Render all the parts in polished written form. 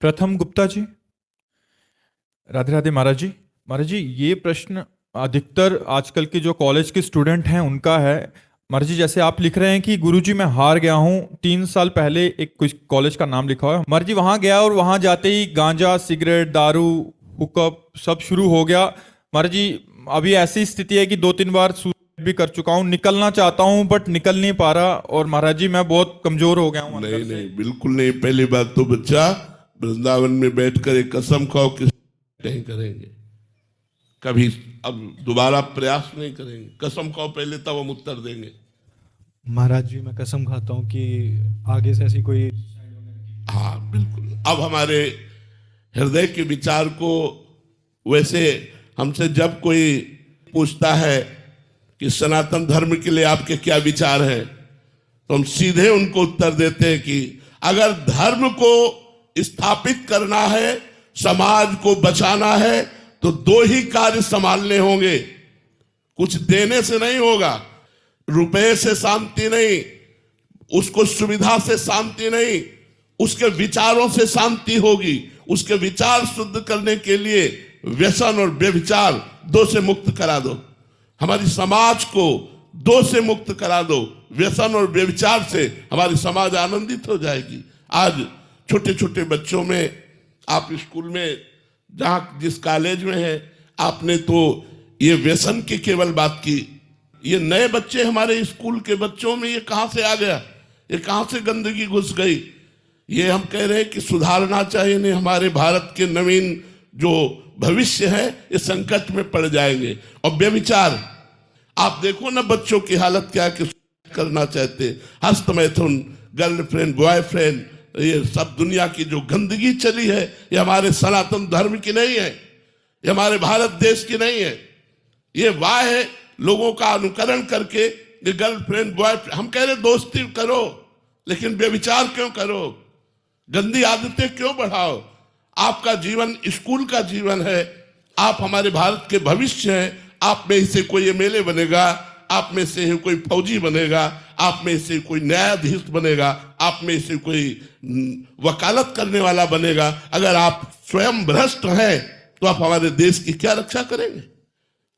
प्रथम गुप्ता जी। राधे राधे महाराज जी। महाराज जी, ये प्रश्न अधिकतर आजकल के जो कॉलेज के स्टूडेंट हैं उनका है। महाराज जी, जैसे आप लिख रहे हैं कि गुरुजी मैं हार गया हूँ, 3 साल पहले एक कुछ कॉलेज का नाम लिखा हुआ है, महाराज जी वहां गया और वहां जाते ही गांजा, सिगरेट, दारू, हुक्का सब शुरू हो गया। महाराज जी, अभी ऐसी स्थिति है कि 2-3 बार सुसाइड भी कर चुका हूँ, निकलना चाहता हूँ बट निकल नहीं पा रहा, और महाराज जी मैं बहुत कमजोर हो गया हूँ अंदर नहीं से। नहीं, बिल्कुल नहीं। पहली बात तो बच्चा, वृंदावन में बैठकर एक कसम खाओ कि नहीं करेंगे, कभी अब दोबारा प्रयास नहीं करेंगे। कसम खाओ पहले, तब हम उत्तर देंगे। महाराज जी मैं कसम खाता हूँ कि आगे से ऐसी कोई। हाँ बिल्कुल। अब हमारे हृदय के विचार को, वैसे हमसे जब कोई पूछता है कि सनातन धर्म के लिए आपके क्या विचार हैं, तो हम सीधे उनको उत्तर देते हैं कि अगर धर्म को स्थापित करना है, समाज को बचाना है, तो 2 ही कार्य संभालने होंगे। कुछ देने से नहीं होगा, रुपए से शांति नहीं, उसको सुविधा से शांति नहीं, उसके विचारों से शांति होगी। उसके विचार शुद्ध करने के लिए व्यसन और व्यभिचार 2 से मुक्त करा दो। हमारी समाज को 2 से मुक्त करा दो, व्यसन और व्यभिचार से हमारी समाज आनंदित हो जाएगी। आज छोटे छोटे बच्चों में, आप स्कूल में जहां जिस कॉलेज में है, आपने तो ये व्यसन की केवल बात की। ये नए बच्चे हमारे स्कूल के बच्चों में ये कहां से आ गया, ये कहां से गंदगी घुस गई? ये हम कह रहे हैं कि सुधारना चाहिए। नहीं, हमारे भारत के नवीन जो भविष्य है ये संकट में पड़ जाएंगे। और व्यभिचार, आप देखो ना बच्चों की हालत क्या, कि करना चाहते, हस्तमैथुन, गर्लफ्रेंड, बॉयफ्रेंड, ये सब दुनिया की जो गंदगी चली है, ये हमारे सनातन धर्म की नहीं है, ये हमारे भारत देश की नहीं है। ये वाह है लोगों का अनुकरण करके, ये गर्लफ्रेंड, बॉयफ्रेंड, हम कह रहे दोस्ती करो, लेकिन व्यभिचार क्यों करो? गंदी आदतें क्यों बढ़ाओ? आपका जीवन स्कूल का जीवन है, आप हमारे भारत के भविष्य हैं। आप में से कोई एमएलए बनेगा, आप में से कोई फौजी बनेगा, आप में से कोई न्यायाधीश बनेगा, आप में से कोई वकालत करने वाला बनेगा। अगर आप स्वयं भ्रष्ट हैं तो आप हमारे देश की क्या रक्षा करेंगे?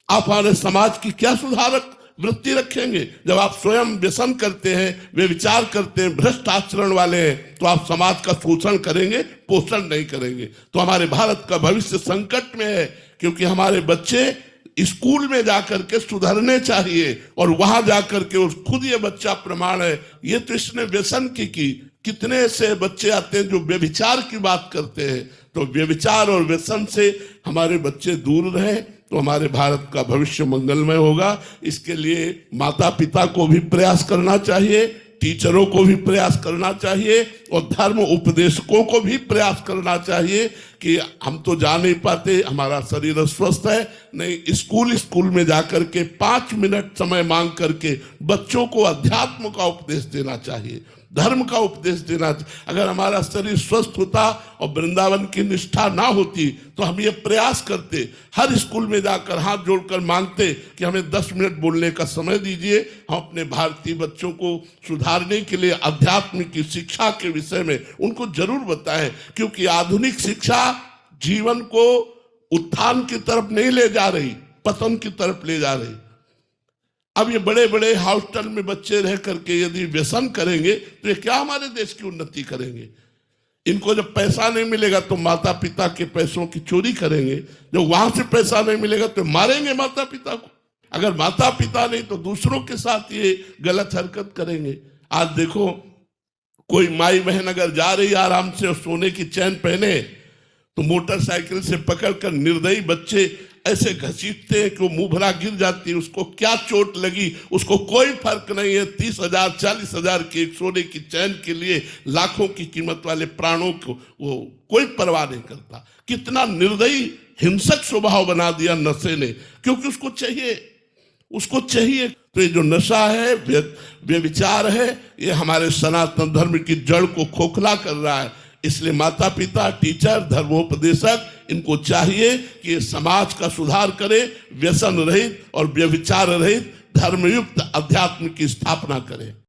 आप हमारे समाज की क्या सुधारक वृत्ति रखेंगे? जब आप स्वयं व्यसन करते हैं, वे विचार करते हैं, भ्रष्ट आचरण वाले हैं, तो आप समाज का शोषण करेंगे, पोषण नहीं करेंगे। तो हमारे भारत का भविष्य संकट में है, क्योंकि हमारे बच्चे स्कूल में जाकर के सुधरने चाहिए, और वहां जाकर के खुद ये बच्चा प्रमाण है। ये तो इसने व्यसन की। कितने ऐसे बच्चे आते हैं जो व्यभिचार की बात करते हैं। तो व्यभिचार और व्यसन से हमारे बच्चे दूर रहें, तो हमारे भारत का भविष्य मंगलमय होगा। इसके लिए माता पिता को भी प्रयास करना चाहिए, टीचरों को भी प्रयास करना चाहिए, और धर्म उपदेशकों को भी प्रयास करना चाहिए कि हम तो जा नहीं पाते, हमारा शरीर स्वस्थ है, नहीं, स्कूल में जाकर के 5 मिनट समय मांग करके बच्चों को अध्यात्म का उपदेश देना चाहिए, धर्म का उपदेश देना। अगर हमारा शरीर स्वस्थ होता और वृंदावन की निष्ठा ना होती, तो हम ये प्रयास करते, हर स्कूल में जाकर हाथ जोड़कर मांगते कि हमें 10 मिनट बोलने का समय दीजिए। हम अपने भारतीय बच्चों को सुधारने के लिए अध्यात्म की शिक्षा के विषय में उनको जरूर बताएं, क्योंकि आधुनिक शिक्षा जीवन को उत्थान की तरफ नहीं ले जा रही, पतन की तरफ ले जा रही। अब ये बड़े बड़े हॉस्टल में बच्चे रह करके यदि व्यसन करेंगे, तो ये क्या हमारे देश की उन्नति करेंगे? इनको जब पैसा नहीं मिलेगा तो माता पिता के पैसों की चोरी करेंगे, जब वहां से पैसा नहीं मिलेगा तो मारेंगे माता पिता को। अगर माता पिता नहीं तो दूसरों के साथ ये गलत हरकत करेंगे। आज देखो, कोई माई बहन अगर जा रही आराम से और सोने की चैन पहने, तो मोटरसाइकिल से पकड़कर निर्दयी बच्चे ऐसे घसीटते हैं कि वो मुंह भरा गिर जाती है। उसको क्या चोट लगी उसको कोई फर्क नहीं है। 30,000 40,000 की एक सोने की चैन के लिए लाखों की कीमत वाले प्राणों को वो कोई परवाह नहीं करता। कितना निर्दयी हिंसक स्वभाव बना दिया नशे ने, क्योंकि उसको चाहिए। तो ये जो नशा है, व्यभिचार है, ये हमारे सनातन धर्म की जड़ को खोखला कर रहा है। इसलिए माता पिता, टीचर, धर्मोपदेशक, इनको चाहिए कि ये समाज का सुधार करे, व्यसन रहित और व्यभिचार रहित धर्मयुक्त अध्यात्म की स्थापना करे।